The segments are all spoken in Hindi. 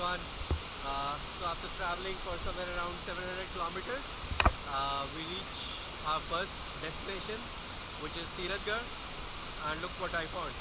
everyone. So after traveling for somewhere around 700 kilometers, we reach our first destination, which is Tirathgarh, and look what I found.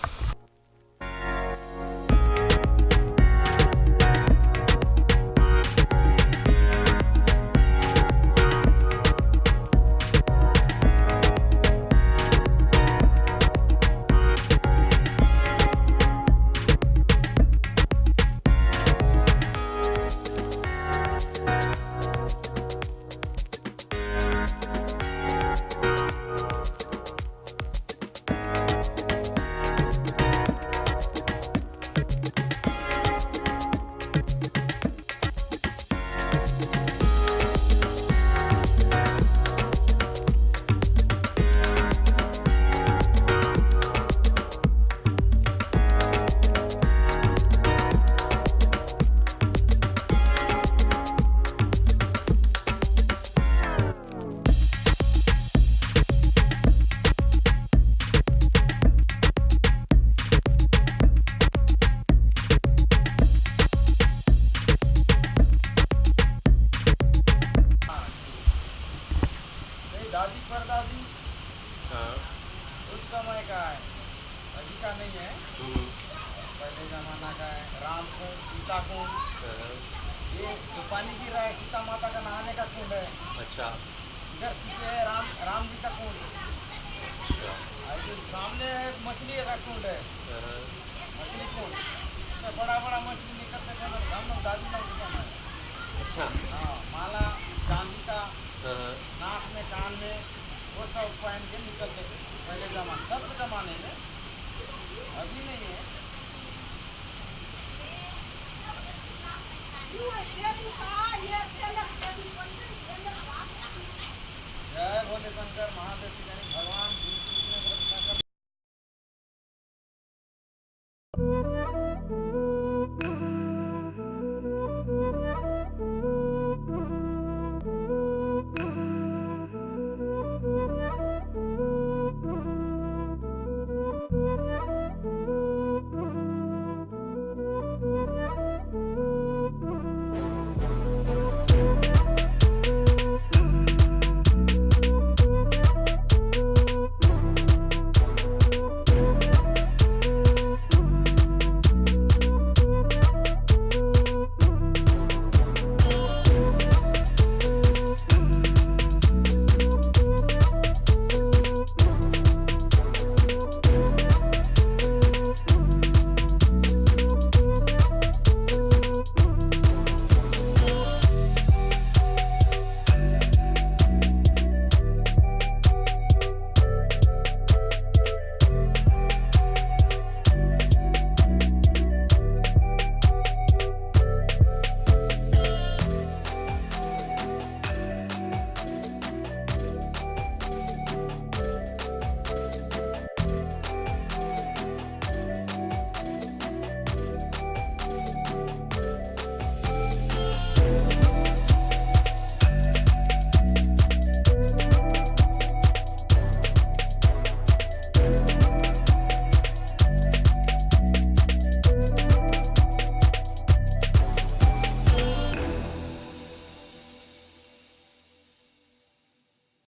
दादी परदादी हाँ। उस समय का है, अभी का नहीं है। पहले जमाना का है। राम कुंड, सीता कुंड, ये जो पानी गिर रहा है सीता माता का नहाने का कुंड है। अच्छा। इधर पीछे है राम जी का कुंड। अच्छा। और जो सामने है मछली का कुंड है, मछली कुंड। इसमें बड़ा बड़ा मछली निकलते थे हम लोग दादी लोग के समय। अच्छा। हाँ, माला चांदी का, हाँ। नाक में कान में वो सब पहन के निकलते थे पहले जमाने, सब जमाने में। अभी नहीं है। जय भोले शंकर महादेव की जय। भगवान